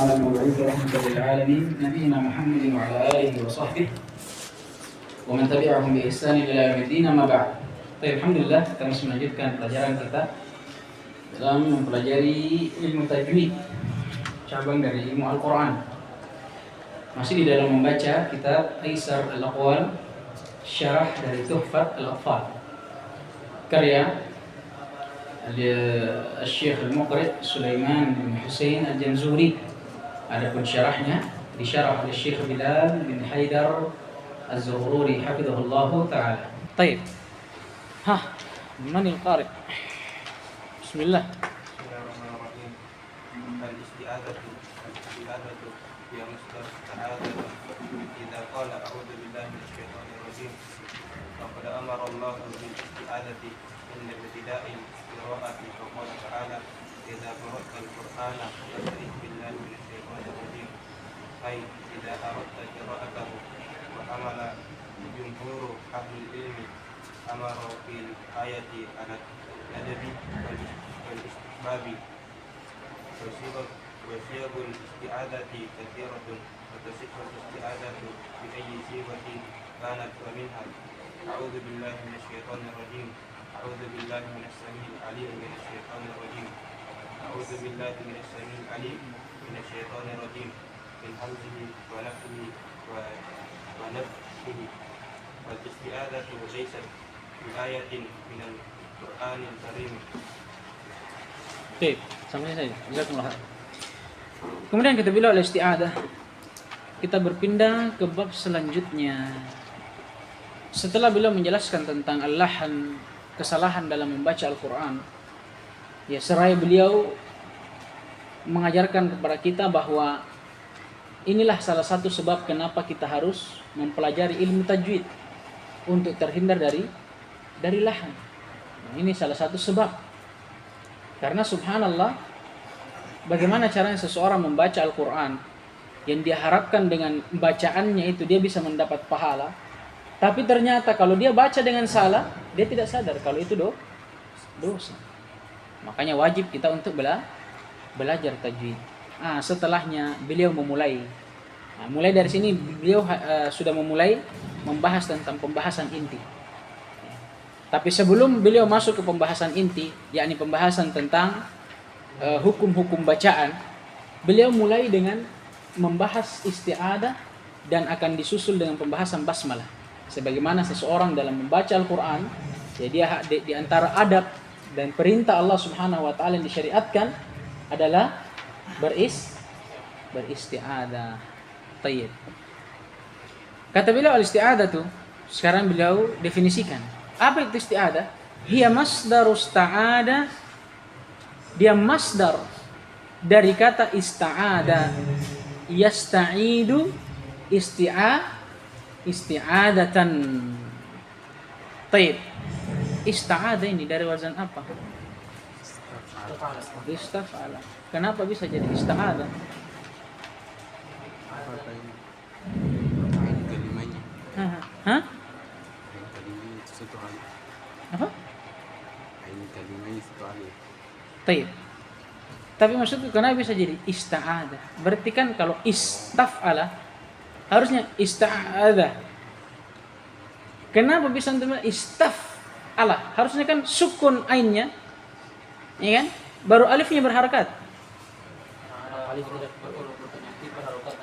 على المبعوث رحمة للعالمين نبينا محمد وعلى آله وصحبه ومن تبعهم بإحسان إلى يوم الدين أما بعد. Alhamdulillah, kita masih melanjutkan pelajaran kita dalam mempelajari ilmu tajwid, cabang dari ilmu Al-Quran. Masih di dalam membaca kitab Aisar Al-Aqwal, syarah dari Tuhfat Al-Atfal, karya Al-Syekh Al-Muqrid Sulaiman bin Husain Al-Janzuri. Adapun syarahnya disyarah oleh Syekh Bilal bin Haidar Az-Zuhruri hafizahullahu ta'ala. Baik. Man al-qari? Bismillah. Bismillahirrahmanirrahim. Al-isti'adzatu ya masdar ista'adzatu. Idza qala a'udzu billahi minasy syaithanir rajim. Faqad amara Allah bil isti'adzati inda ibtida'i qira'ati wa qala ta'ala idza qara'ta al-Qur'ana fasta'idz billahi minasy syaithanir rajim. Ay idza aradta qira'atahu wa amala jumhur ahlul ilmi amara fil ayati ala adabi wal istihbabi wasiyagul isti'adati kathiratun wa tasihhu isti'adatu bi ayyi sifatin kanat wa minha a'udzu billahi minasy syaithanir rajim a'udzu billahi minas samii'il 'aliim minasy syaithanir rajim a'udzu billahi minas samii'il 'aliim minasy syaithanir rajim min hamzihi wa nafthihi wa nafthihi wal isti'adatu laysat ayatin minal Qur'anil Karim. Oke, sampai saja. Jazakumullah. Kemudian kita bilang al-isti'adah. Kita berpindah ke bab selanjutnya. Setelah beliau menjelaskan tentang al-lahan, kesalahan dalam membaca Al-Qur'an, ya seraya beliau mengajarkan kepada kita bahwa inilah salah satu sebab kenapa kita harus mempelajari ilmu tajwid untuk terhindar dari lahan. Nah, ini salah satu sebab. Karena subhanallah, bagaimana caranya seseorang membaca Al-Quran yang dia harapkan dengan bacaannya itu dia bisa mendapat pahala, tapi ternyata kalau dia baca dengan salah, dia tidak sadar kalau itu dosa. Makanya wajib kita untuk belajar tajwid. Setelahnya beliau memulai. Mulai dari sini beliau sudah memulai membahas tentang pembahasan inti. Tapi sebelum beliau masuk ke pembahasan inti, yakni pembahasan tentang hukum-hukum bacaan, beliau mulai dengan membahas isti'adah dan akan disusul dengan pembahasan basmalah. Sebagaimana seseorang dalam membaca Al-Quran, jadi di antara adab dan perintah Allah Subhanahu wa taala yang disyariatkan adalah beristi'adah. Tayyib. Kata beliau al-isti'adah tuh, sekarang beliau definisikan. Apa itu isti'adah? Hiya masdarus ta'ada. Dia masdar dari kata ista'ada. Yasta'idu isti'adatan. Taib. Ista'ada ini dari wazan apa? Istaf'ala. Kenapa bisa jadi ista'ada? Hah? Apa? Taib. Tapi maksudku kenapa bisa jadi ista'adah? Berarti kan kalau istaf'ala harusnya ista'adah. Kenapa bisa untuk istaf'ala? Harusnya kan sukun ainnya, ya kan? Baru alifnya berharakat. Alif tidak berharakat.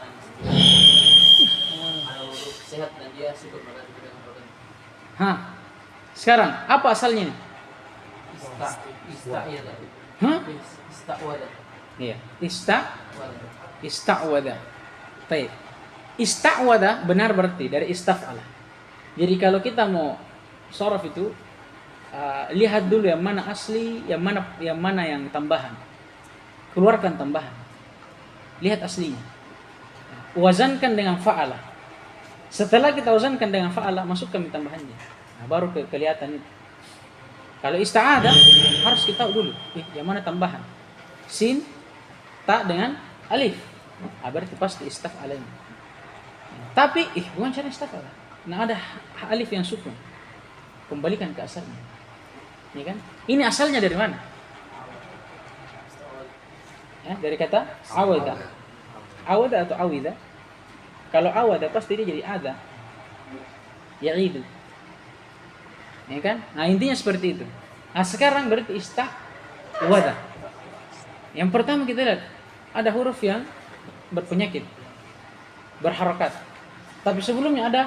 Sehat dan dia sukun berharakat. Sekarang apa asalnya? Ista'wada. Iya, ista'wada. Baik. Ista'wada benar berarti dari istaf'ala. Jadi kalau kita mau sharaf itu lihat dulu yang mana asli, yang mana yang tambahan. Keluarkan tambahan. Lihat aslinya. Wazankan dengan fa'ala. Setelah kita wazankan dengan fa'ala, masukkan tambahannya. Baru kelihatan itu. Kalau ista'adah harus kita tahu dulu yang mana tambahan. Sin, ta dengan alif. Berarti pasti istaf'ala ini. Tapi bukan cara istaf'ala. Nah ada alif yang sukun. Kembalikan ke asalnya. Ini kan? Ini asalnya dari mana? Dari kata awada. Awada atau awida? Kalau awada pasti dia jadi ada. Ya'idu. Ya kan? Nah, intinya seperti itu. Nah, sekarang berarti ista'wada. Yang pertama kita lihat ada huruf yang berpenyakit, berharakat. Tapi sebelumnya ada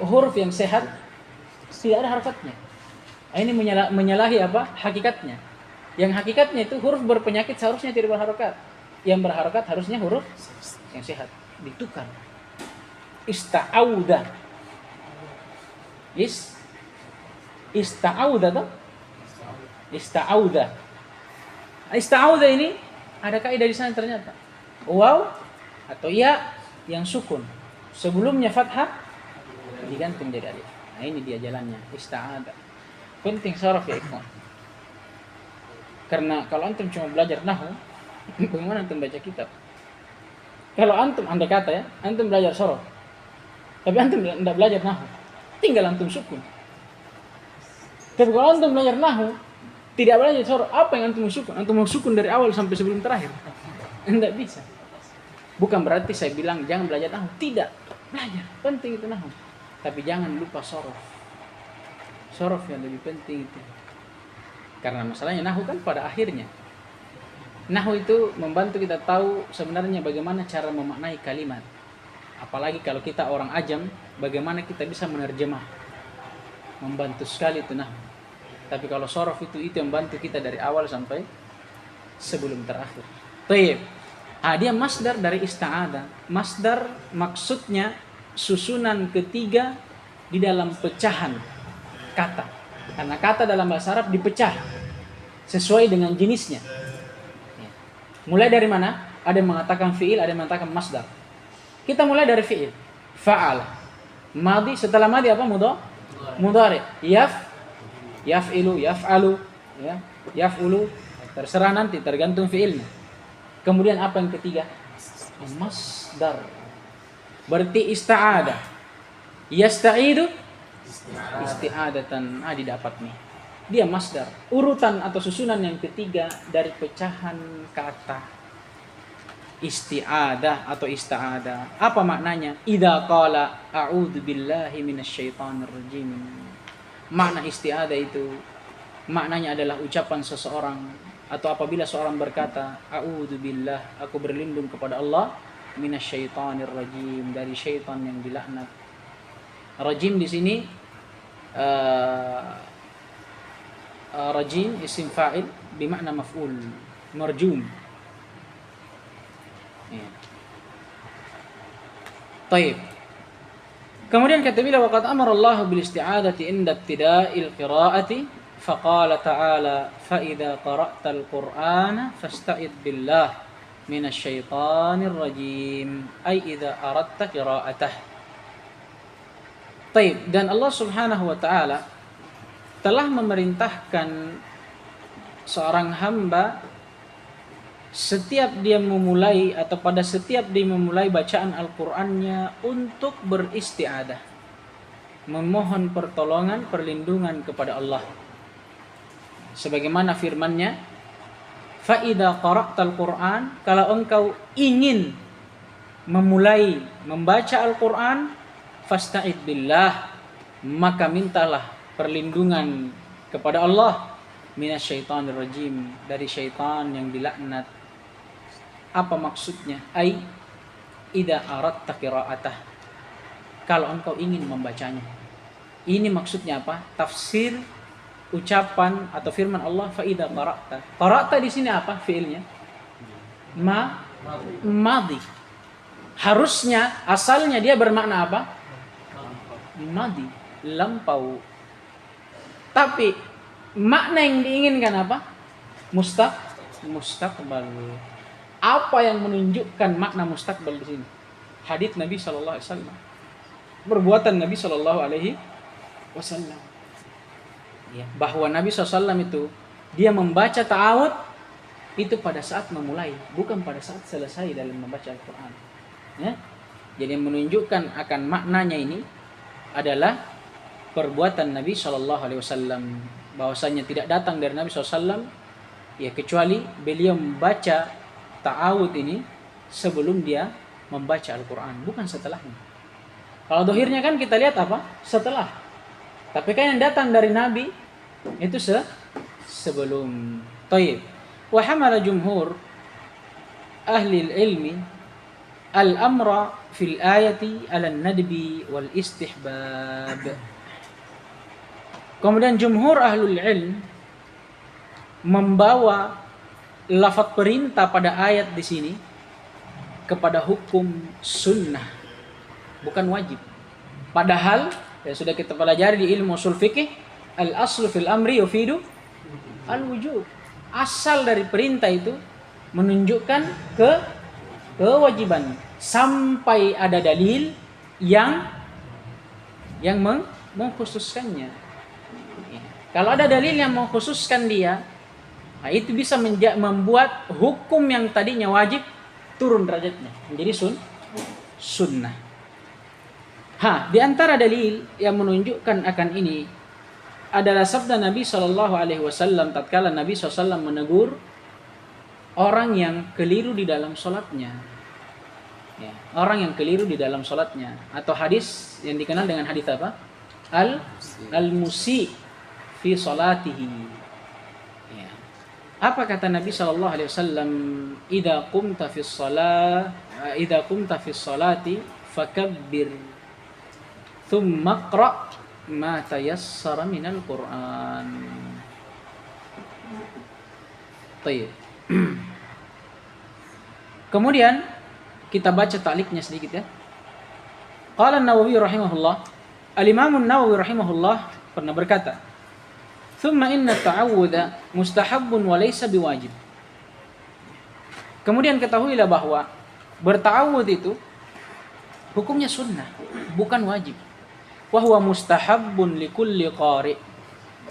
huruf yang sehat, tidak ada harakatnya. Nah, ini menyalahi apa? Hakikatnya. Yang hakikatnya itu huruf berpenyakit seharusnya tidak berharakat. Yang berharakat harusnya huruf yang sehat. Ditukar. Ista'auda. Ista'auda toh? Ista'auda. Ista'auda ini ada kaidah di sana ternyata. Waw atau ya yang sukun. Sebelumnya fathah digantung jadi alif. Nah, ini dia jalannya. Ista'ada. Penting saraf ya ikhwan. Karena kalau antum cuma belajar nahwu, bagaimana antum baca kitab? Kalau antum andai kata ya, antum belajar sorof. Tapi antum tidak belajar nahwu, tinggal antum sukun. Tapi kalau antum belajar nahwu, tidak belajar sorof, apa yang antum sukun? Antum mau sukun dari awal sampai sebelum terakhir. Tidak bisa. Bukan berarti saya bilang jangan belajar nahwu, tidak. Belajar, penting itu nahwu. Tapi jangan lupa sorof. Sorof yang lebih penting itu. Karena masalahnya nahwu kan pada akhirnya. Nahwu itu membantu kita tahu sebenarnya bagaimana cara memaknai kalimat. Apalagi kalau kita orang ajam, bagaimana kita bisa menerjemah. Membantu sekali itu nahwu. Tapi kalau sorof itu yang membantu kita dari awal sampai sebelum terakhir. Baik. Dia masdar dari ista'ada. Masdar maksudnya susunan ketiga di dalam pecahan kata. Karena kata dalam bahasa Arab dipecah sesuai dengan jenisnya. Mulai dari mana? Ada yang mengatakan fi'il, ada yang mengatakan masdar. Kita mulai dari fi'il. Fa'al. Madi, setelah madi apa? Mudhari. Yaf'ilu, yaf'alu, ya. Yaf'ulu. Terserah nanti, tergantung fi'ilnya. Kemudian apa yang ketiga? Masdar. Berarti ista'ada. Yasta'idu. Isti'adatan. Didapat nih. Dia masdar. Urutan atau susunan yang ketiga dari pecahan kata isti'adah atau ista'adah. Apa maknanya? Idza qala a'udzu billahi minasyaitonir rajim. Makna isti'adah itu maknanya adalah ucapan seseorang atau apabila seorang berkata a'udzu billah, aku berlindung kepada Allah minasyaitonir rajim, dari syaitan yang dilaknat. Rajim di sini rajim isim fa'il bermakna maf'ul, marjum. Ya. Baik. Kemudian kata bila waqad amara Allah bil isti'adati inda ibtida'il qira'ati faqala ta'ala fa idza qara'tal qur'ana fasta'id billah minasyaitonir rajim ay idza aradta qira'atah. Baik, dan Allah Subhanahu wa taala telah memerintahkan seorang hamba setiap dia memulai atau pada setiap dia memulai bacaan Al-Qur'annya untuk beristi'adah, memohon pertolongan, perlindungan kepada Allah. Sebagaimana firman-Nya, fa idza qara'tal Qur'an, kalau engkau ingin memulai membaca Al-Qur'an, fasta'id billah, maka mintalah perlindungan kepada Allah minasyaitonir rajim, dari syaitan yang dilaknat. Apa maksudnya? Ai idza aradta qira'atah, kalau engkau ingin membacanya. Ini maksudnya apa? Tafsir ucapan atau firman Allah fa idza qara'ta. Qara'ta di sini apa fiilnya? Madi. Harusnya asalnya dia bermakna apa? Madi, lampau. Tapi makna yang diinginkan apa? Mustaqbal. Apa yang menunjukkan makna mustaqbal di sini? Hadits Nabi sallallahu alaihi wasallam. Perbuatan Nabi sallallahu alaihi wasallam. Ya, bahwa Nabi SAW itu dia membaca ta'awud itu pada saat memulai, bukan pada saat selesai dalam membaca Al-Qur'an. Ya. Jadi yang menunjukkan akan maknanya ini adalah perbuatan Nabi SAW, bahwasanya tidak datang dari Nabi SAW ya kecuali beliau membaca ta'awud ini sebelum dia membaca Al-Quran, bukan setelahnya. Kalau dohirnya kan kita lihat apa? Setelah. Tapi kan yang datang dari Nabi itu sebelum. Taib. Wa hamala jumhur ahli ilmi al-amra fil ayati ala nadbi wal istihbab. Kemudian jumhur ahlul ilm membawa lafaz perintah pada ayat di sini kepada hukum sunnah, bukan wajib. Padahal ya sudah kita pelajari di ilmu usul fikih, al aslu fil amri yufidu al wujub. Asal dari perintah itu menunjukkan kewajiban sampai ada dalil yang mengkhususkannya. Ya. Kalau ada dalil yang mengkhususkan dia, nah itu bisa membuat hukum yang tadinya wajib turun derajatnya menjadi sunnah. Di antara dalil yang menunjukkan akan ini adalah sabda Nabi SAW tatkala Nabi SAW menegur orang yang keliru di dalam sholatnya. Ya, orang yang keliru di dalam sholatnya. Atau hadis yang dikenal dengan hadis apa? Al-musi fi sholatihi. Ya. Apa kata Nabi SAW? Idza qumta fi sholati fakabbir thumma qra' ma tayassara minal Qur'an. Baik. Kemudian kita baca ta'liqnya sedikit ya. Qala an-Nawawi rahimahullah, Al-Imam an-Nawawi rahimahullah pernah berkata, "Tsumma inna at-ta'awudha mustahabbun wa laysa biwajib." Kemudian ketahuilah bahwa berta'awudz itu hukumnya sunnah, bukan wajib. Wa huwa mustahabbun likulli qari'.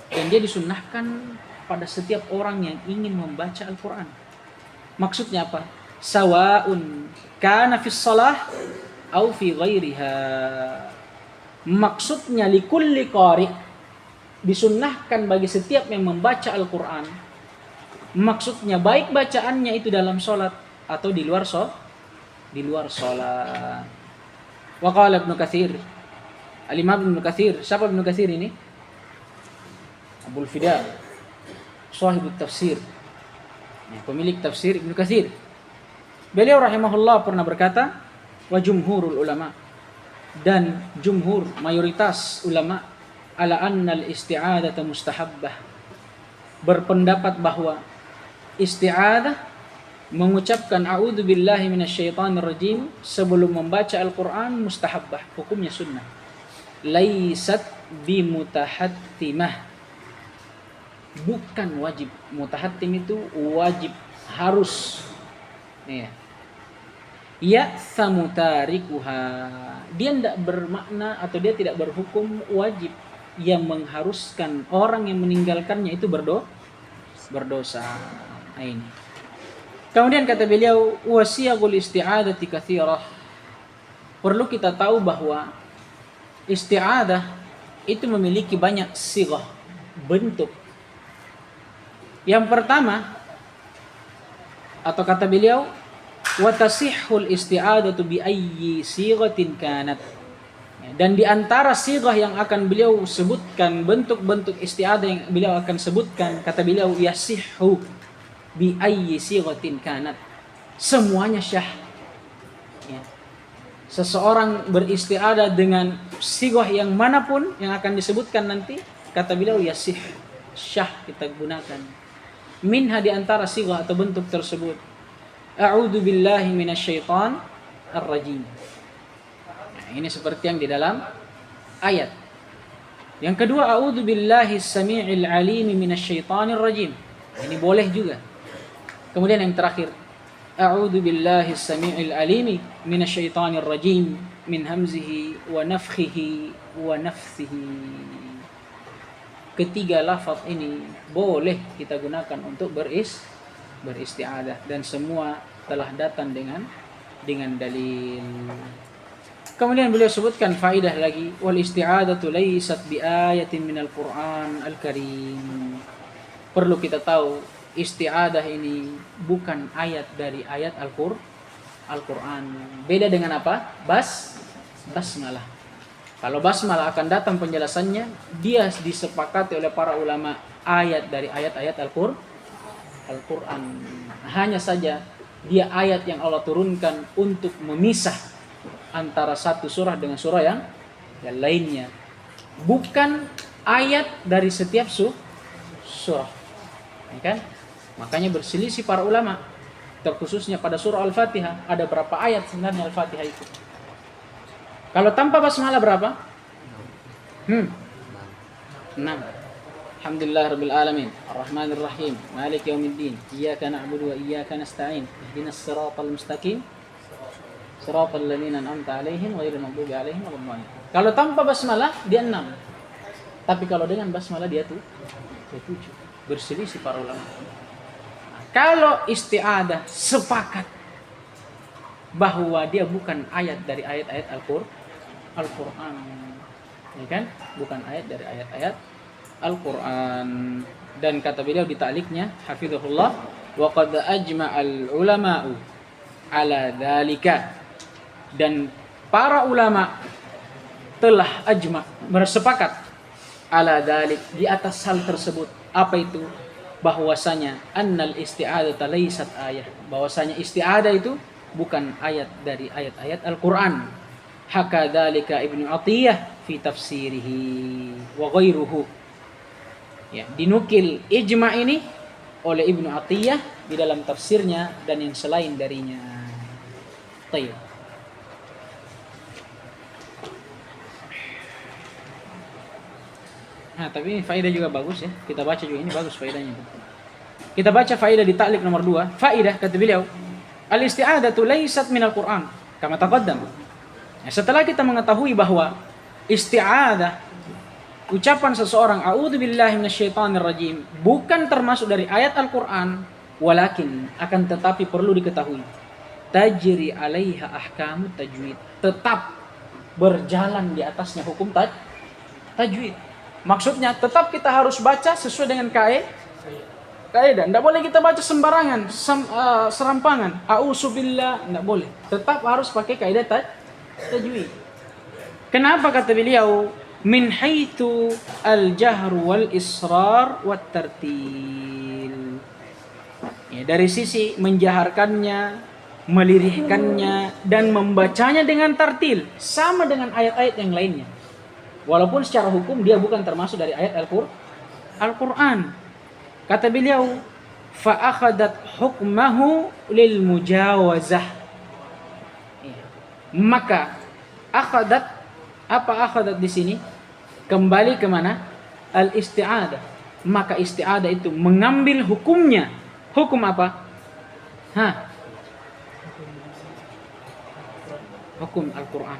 Dan dia disunnahkan pada setiap orang yang ingin membaca Al-Qur'an. Maksudnya apa? Sawa'un kana fi shalah au fi ghairiha. Maksudnya likulli qari', disunnahkan bagi setiap yang membaca Al-Qur'an. Maksudnya baik bacaannya itu dalam salat atau di luar salat. Wa qala Ibnu Katsir, Al-Imam Ibnu Katsir, siapa Ibnu Katsir ini? Abul Fida, sahibut tafsir, pemilik tafsir Ibnu Katsir. Beliau rahimahullah pernah berkata, wa jumhurul ulama, dan jumhur mayoritas ulama ala annal isti'adata mustahabbah, berpendapat bahwa isti'adah, mengucapkan a'udzu billahi minasyaitonir rajim sebelum membaca Al-Qur'an mustahabbah, hukumnya sunnah. Laisat bimutahattimah, bukan wajib. Mutahattim itu wajib, harus. Ya samutarikuha, dia tidak bermakna atau dia tidak berhukum wajib yang mengharuskan orang yang meninggalkannya itu berdosa. Ini. Kemudian kata beliau, wasiyagul isti'adati katsirah. Perlu kita tahu bahwa isti'adah itu memiliki banyak sighah, bentuk. Yang pertama, atau kata beliau, wa tasihhul isti'adatu bi ayyi sighatin kanat. Dan di antara sighah yang akan beliau sebutkan, bentuk-bentuk isti'adah yang beliau akan sebutkan, kata beliau, yasihhu bi ayyi sighatin kanat. Semuanya syah. Ya. Seseorang beristi'adah dengan sighah yang manapun yang akan disebutkan nanti, kata beliau yasih, syah kita gunakan. Minha, di antara sighah atau bentuk tersebut, a'udzu billahi minasyaitonir rajim. Nah, ini seperti yang di dalam ayat. Yang kedua, a'udzu billahi samii'il 'aliim minasyaitonir rajim. Ini boleh juga. Kemudian yang terakhir, a'udzu billahi samii'il 'aliim minasyaitonir rajim min hamzihi wa nafthihi wa nafthihi. Ketiga lafaz ini boleh kita gunakan untuk beristi'adah, dan semua telah datang dengan dalil. Kemudian beliau sebutkan faedah lagi, wal isti'adatu laysat bi ayatin minal Qur'an al-Karim. Perlu kita tahu isti'adah ini bukan ayat dari ayat Al-Quran. Beda dengan apa? Basmalah. Kalau basmalah akan datang penjelasannya, dia disepakati oleh para ulama ayat dari ayat-ayat Al-Quran. Hanya saja dia ayat yang Allah turunkan untuk memisah antara satu surah dengan surah yang lainnya. Bukan ayat dari setiap surah. Ya kan? Makanya berselisih para ulama, terkhususnya pada surah Al-Fatihah, ada berapa ayat sebenarnya Al-Fatihah itu? Kalau tanpa basmalah berapa? 6. Alhamdulillahirabbil alamin, arrahmanir rahim, maliki yaumiddin, iyyaka na'budu wa iyyaka nasta'in, ihdinas siratal mustaqim, siratal ladzina an'amta 'alaihim ghairil maghdubi 'alaihim waladdallin. Kalau tanpa basmalah dia 6. Tapi kalau dengan basmalah dia 7. Berselisih para ulama. Kalau isti'adah sepakat bahwa dia bukan ayat dari ayat-ayat Al-Quran, ya kan? Bukan ayat dari ayat-ayat Al-Quran. Dan kata beliau di ta'liqnya, hafizahullah, wa qad ajma'al ulama'u ala dzalika. Dan para ulama telah bersepakat ala dzalik, di atas hal tersebut. Apa itu? Bahwasanya annal isti'adata laysat ayah, bahwasanya isti'adah itu bukan ayat dari ayat-ayat Al-Qur'an. Hakadzalika Ibnu Athiyah fi tafsirihi wa ghairuhu. Ya, dinukil ijma' ini oleh Ibnu Athiyah di dalam tafsirnya dan yang selain darinya. Baik. Nah, tapi ini faedah juga bagus ya. Kita baca juga, ini bagus faedahnya. Kita baca faedah di ta'liq nomor 2. Faedah kata beliau, al-isti'adatu laysat minal Qur'an kama taqaddam. Ya, setelah kita mengetahui bahwa isti'adah, ucapan seseorang a'udzubillahi minasyaitonir rajim, bukan termasuk dari ayat Al-Qur'an, walakin akan tetapi perlu diketahui, tajri 'alaiha ahkamut tajwid, tetap berjalan di atasnya hukum tajwid. Maksudnya tetap kita harus baca sesuai dengan kaidah. Tidak boleh kita baca sembarangan, serampangan. A'udzubillah, tidak boleh. Tetap harus pakai kaidah tajwid. Kenapa kata beliau? Min haitsu al-jahr wal israr wat tartil. Ya, dari sisi menjaharkannya, melirihkannya, dan membacanya dengan tartil, sama dengan ayat-ayat yang lainnya. Walaupun secara hukum dia bukan termasuk dari ayat Al-Quran. Kata beliau, fa'akhadat hukmahu lil mujawazah. Maka akhadat, apa akhadat di sini? Kembali ke mana? Al-isti'adah. Maka isti'adah itu mengambil hukumnya. Hukum apa? Hukum Al-Quran.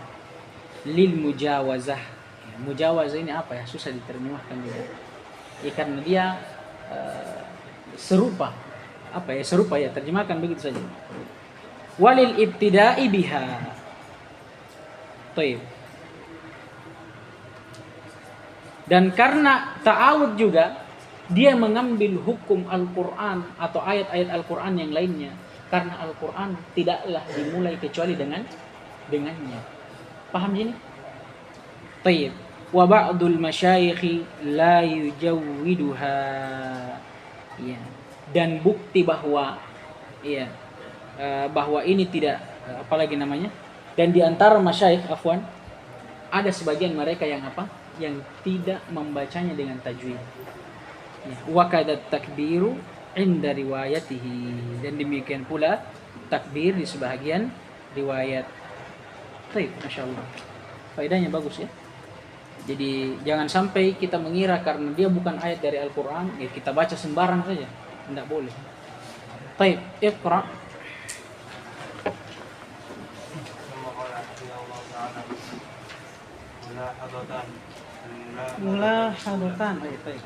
Lil mujawazah. Mujawazah ini apa ya? Susah diterjemahkan juga. Ya, karena dia serupa. Apa ya? Serupa ya, terjemahkan begitu saja. Walil ibtida'i biha. Baik. Dan karena ta'awud juga, dia mengambil hukum Al-Quran atau ayat-ayat Al-Quran yang lainnya. Karena Al-Quran tidaklah dimulai kecuali dengannya. Paham ini? Baik. Wa ba'dul masyayikh la yujawwiduha. Ya. Dan bukti bahwa bahwa ini tidak apalagi namanya, dan di antara masyayikh ada sebagian mereka yang yang tidak membacanya dengan tajwid. Ya. Wa kadat takbiru inda riwayatihi, dan demikian pula takbir di sebahagian riwayat. Baik, masyaallah. Faedahnya bagus ya. Jadi jangan sampai kita mengira karena dia bukan ayat dari Al-Quran, ya kita baca sembarang saja. Tidak boleh. Baik, iqra. Mulahadatan. Baik.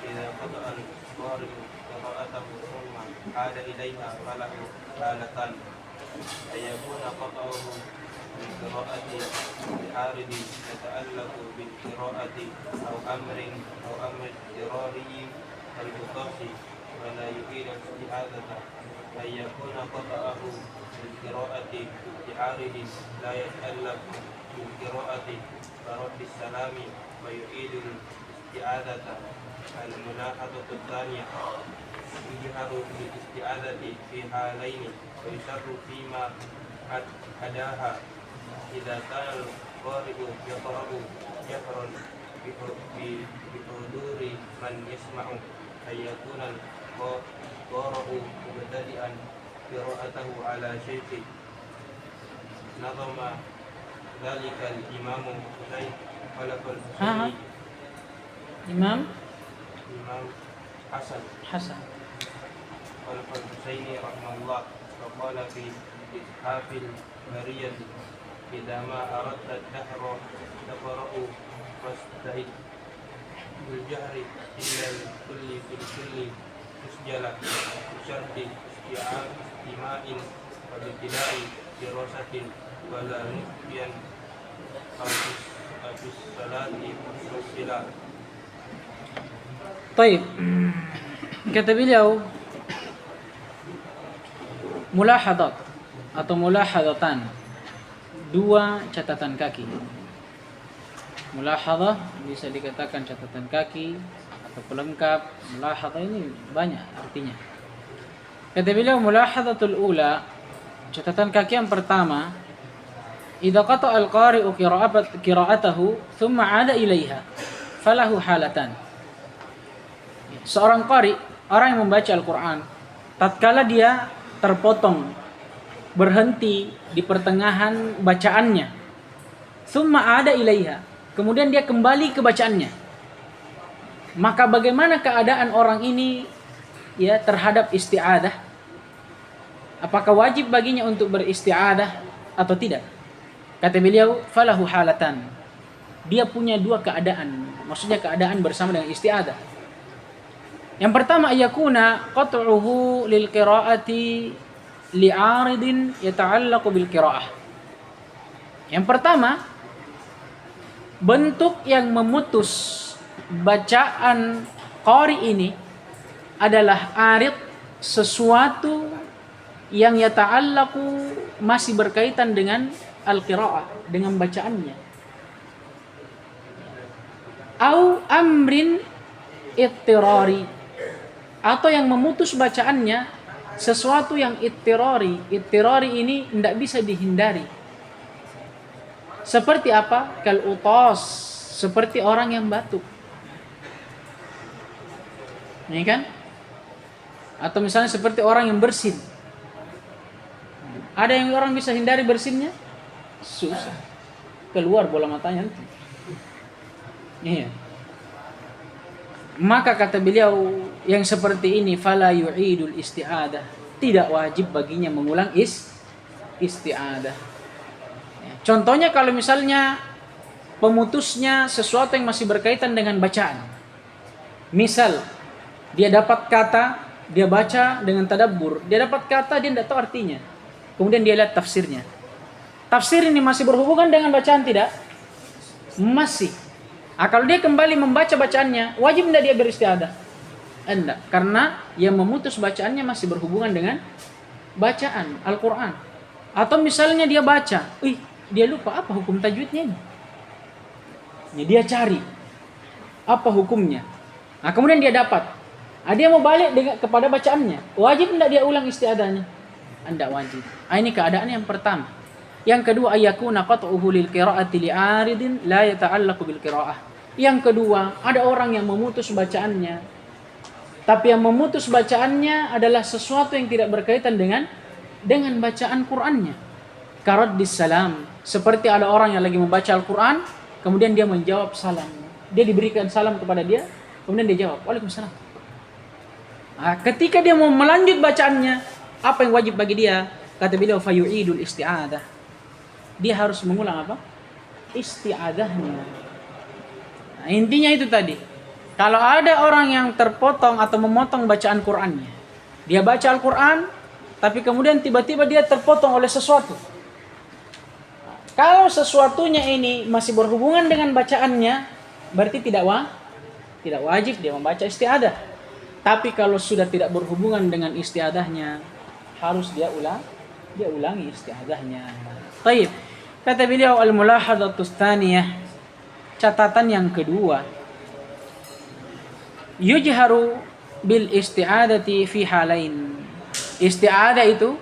Idza qada'a al-qari'u qira'atahu thumma 'ada ilaiha falahu halatan ayakuna qata'uhu بالقراءة بحارد يتألق بالقراءة أو أمر اضطراري المتصل ولا يفيد الاستعاذة أن يكون قطعه قراءة بعارض لا يتألف بالقراءة كرد السلام ويعيد الاستعاذة. الملاحظة الثانية: يجهر بالاستعاذة في حالين ويسر فيما أداها. إذا كان القارئ يقرأ جهرا بحضور من يسمع أن يكون القارئ مبتدئا قراءته على شيخه. نظم ذلك الإمام حسين خلف الحسين Imam إمام حسن Hasan. خلف الحسين رحمه الله وقال في إتحاف البرية: إذا ما أردت الدهر تقرأ فاستعد بالجهر إلا الكل في الكل مسجلة بشرط استماع وابتداء دراسة ولا نسيا أو في الصلاة والصلاة. Taib. Kata beliau, mulahadat atau mulahadatan, dua catatan kaki. Mulahadah bisa dikatakan catatan kaki atau pelengkap. Mulahadah ini banyak artinya. Kata beliau, mulahadatul ula, catatan kaki yang pertama, idza qata'a al-qari'u qira'atahu thumma 'ada ilaiha falahu halatan. Seorang qari, orang yang membaca Al-Quran, tatkala dia terpotong, berhenti di pertengahan bacaannya, thumma 'ada ilaiha, kemudian dia kembali ke bacaannya, maka bagaimana keadaan orang ini ya terhadap isti'adah? Apakah wajib baginya untuk beristi'adah atau tidak? Kata beliau, falahu halatan, dia punya dua keadaan, maksudnya keadaan bersama dengan isti'adah. Yang pertama, ayakuna qat'uhu lil qira'ati li'aridin yata'allaqu bil qira'ah. Yang pertama, bentuk yang memutus bacaan qari ini adalah arid, sesuatu yang yata'allaqu, masih berkaitan dengan al-qira'ah, dengan bacaannya. Au amrin ittirari, atau yang memutus bacaannya sesuatu yang ittirari. Ittirari ini tidak bisa dihindari. Seperti apa? Kal utas, seperti orang yang batuk. Ini kan? Atau misalnya seperti orang yang bersin. Ada yang orang bisa hindari bersinnya? Susah. Keluar bola matanya nanti. Iya. Maka kata beliau, yang seperti ini fala yu'idul isti'adah, tidak wajib baginya mengulang isti'adah. Ya. Contohnya kalau misalnya pemutusnya sesuatu yang masih berkaitan dengan bacaan. Misal dia dapat kata, dia baca dengan tadabbur, dia dapat kata, dia tidak tahu artinya. Kemudian dia lihat tafsirnya. Tafsir ini masih berhubungan dengan bacaan tidak? Masih. Kalau dia kembali membaca bacaannya, wajib tidak dia beristiadah? Tidak, karena yang memutus bacaannya masih berhubungan dengan bacaan Al-Quran. Atau misalnya dia baca, dia lupa apa hukum tajwidnya ini. Dia cari apa hukumnya. Kemudian dia dapat. Dia mau balik kepada bacaannya, wajib tidak dia ulang istiadahnya? Tidak wajib. Ini keadaan yang pertama. Yang kedua, ayakuna qat'uhu lil qira'ati li'aridin la yata'allaqu bil qira'ah. Yang kedua, ada orang yang memutus bacaannya, tapi yang memutus bacaannya adalah sesuatu yang tidak berkaitan dengan bacaan Qur'annya. Karaddis salam, seperti ada orang yang lagi membaca Al-Qur'an, kemudian dia menjawab salam. Dia diberikan salam kepada dia, kemudian dia jawab, Waalaikumsalam. Ketika dia mau melanjut bacaannya, apa yang wajib bagi dia? Kata beliau, fayu'idul isti'adah. Dia harus mengulang apa? Isti'adahnya. Intinya itu tadi. Kalau ada orang yang terpotong atau memotong bacaan Qur'annya, dia baca Al-Qur'an, tapi kemudian tiba-tiba dia terpotong oleh sesuatu. Kalau sesuatunya ini masih berhubungan dengan bacaannya, berarti tidak wajib dia membaca isti'adah. Tapi kalau sudah tidak berhubungan dengan isti'adahnya, harus dia dia ulangi isti'adzahnya. Baik. Kata beliau al-mulahadhatus tsaniyah, catatan yang kedua, yujharu bil isti'adzati fi halain. Isti'adzah itu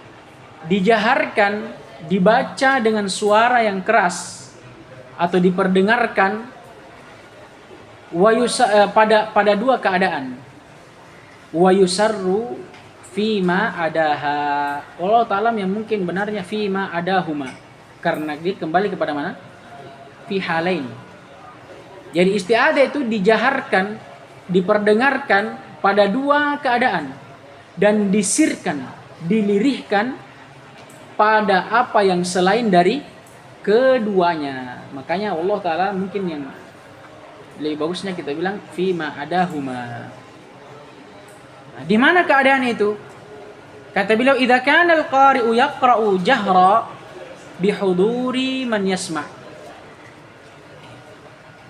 dijaharkan, dibaca dengan suara yang keras atau diperdengarkan pada dua keadaan. Wa yusarru fima adaha. Allah Ta'ala yang mungkin benarnya fima adahuma, karena dia kembali kepada mana? Fi halain. Jadi isti'adzah itu dijaharkan, diperdengarkan pada dua keadaan, dan disirkan, dilirihkan pada apa yang selain dari keduanya. Makanya Allah Ta'ala mungkin yang lebih bagusnya kita bilang fima adahuma. Nah, di mana keadaan itu? Kata beliau, idza kana al-qari'u yaqra'u jahra bihuduri man yasma'.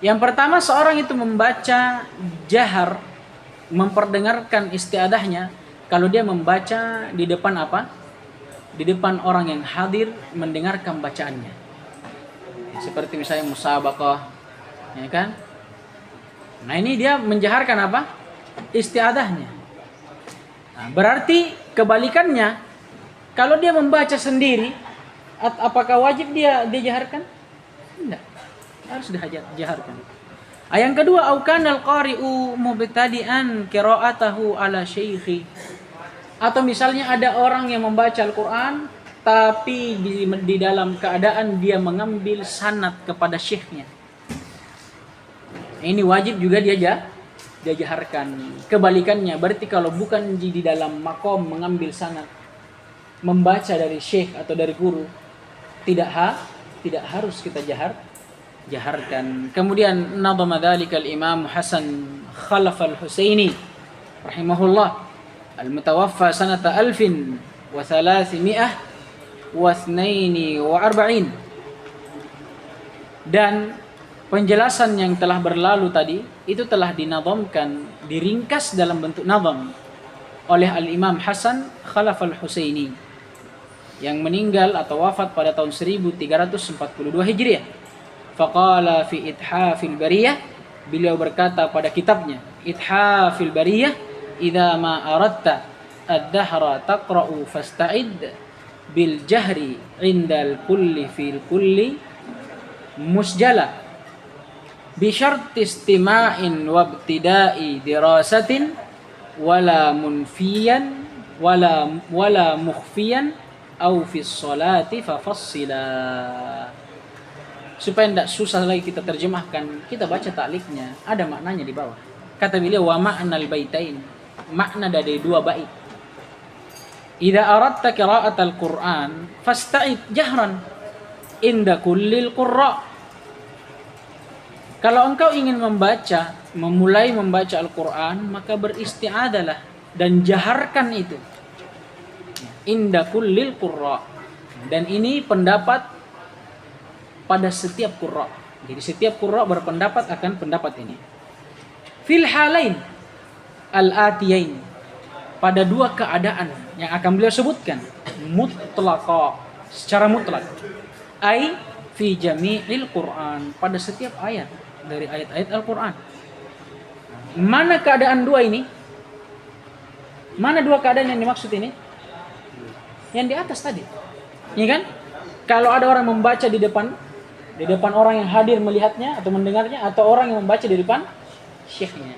Yang pertama, seorang itu membaca jahar, memperdengarkan isti'adzahnya kalau dia membaca di depan apa? Di depan orang yang hadir mendengarkan bacaannya. Seperti misalnya musabaqah, ya kan? Nah, ini dia menjaharkan apa? Isti'adzahnya. Nah, berarti kebalikannya, kalau dia membaca sendiri, apakah wajib dia jaharkan? Tidak, harus dijaharkan. Yang kedua, au kanal qari'u mubtadi'an qira'atahu ala syaikhi. Atau misalnya ada orang yang membaca Al-Qur'an tapi di dalam keadaan dia mengambil sanad kepada syekhnya. Ini wajib juga dia jaharkan. Kebalikannya, berarti kalau bukan di dalam makom mengambil sanad, membaca dari syekh atau dari guru, tidak harus kita jaharkan. Kemudian nadhama dzalika al-Imam Hasan Khalaf al-Husaini rahimahullah al-mutawaffa sanata 1342. Dan penjelasan yang telah berlalu tadi itu telah dinadhamkan, diringkas dalam bentuk nadham oleh al-Imam Hasan Khalaf al-Husaini yang meninggal atau wafat pada tahun 1342 Hijriah. Faqala fi Ithafil Bariyah, beliau berkata pada kitabnya Ithafil Bariyah, idza ma aradta ad-dahra taqra'u fasta'id bil jahri indal kulli fil kulli musjala bi syarti istima'in wa ibtida'i dirasatin wala munfiyan wala mukhfiyan au fi sholati fafassila. Supaya tidak susah lagi kita terjemahkan, kita baca ta'liqnya, ada maknanya di bawah. Kata beliau, wa ma'nal baitain, makna dari dua bait. Idza aradta qira'atal Qur'an fasta'id jahran inda kullil qurra. Kalau engkau ingin memulai membaca Al-Qur'an, maka beristi'adzahlah dan jaharkan itu. Inda kullil qurra. Dan ini pendapat pada setiap qurra. Jadi setiap qurra berpendapat akan pendapat ini. Fil halain al-atiyain, pada dua keadaan yang akan beliau sebutkan, mutlaqa, secara mutlak. Ai fi jami'il Qur'an, pada setiap ayat dari ayat-ayat Al-Qur'an. Mana keadaan dua ini? Mana dua keadaan yang dimaksud ini? Yang di atas tadi. Ya kan? Kalau ada orang membaca di depan orang yang hadir melihatnya atau mendengarnya, atau orang yang membaca di depan syekhnya.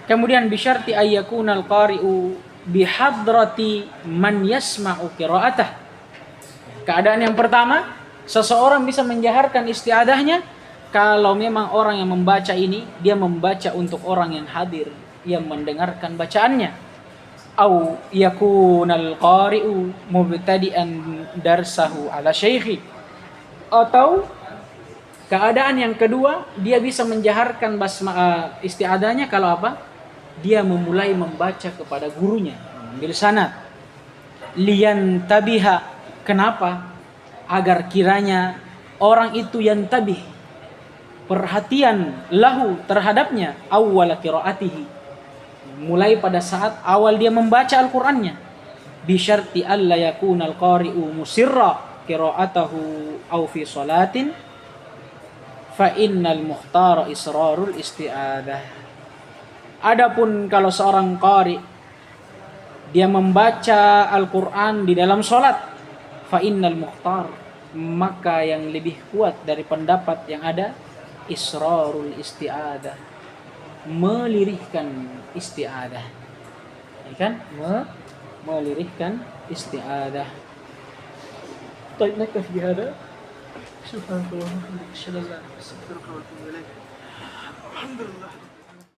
Kemudian bisyarti ayyakunal qari'u bihadrati man yasma'u qira'atah. Keadaan yang pertama, seseorang bisa menjaharkan isti'adzahnya kalau memang orang yang membaca ini dia membaca untuk orang yang hadir yang mendengarkan bacaannya. Au yakunal qari'u mubtadi'an darsahu ala syaikhi. Atau keadaan yang kedua, dia bisa menjaharkan isti'adzahnya kalau apa? Dia memulai membaca kepada gurunya, mengambil sanad. Liyan tabiha, kenapa? Agar kiranya orang itu yang tabih, perhatian lahu terhadapnya, awwala qiraatihi, mulai pada saat awal dia membaca Al-Qur'annya. bi syarti alla yakuna al-qari'u musirra qira'atahu aw fi salatin fa innal mukhtara israrul isti'adah. Adapun kalau seorang qari dia membaca Al-Qur'an di dalam salat, fa innal mukhtar, maka yang lebih kuat dari pendapat yang ada israrul isti'adah, melirihkan isti'adah. Ya kan? Melirihkan isti'adah. طيب نكتفي بهذا. سبحانك اللهم وبحمدك اشهد ان لا اله الا انت استغفرك واتوب اليك. الحمد لله.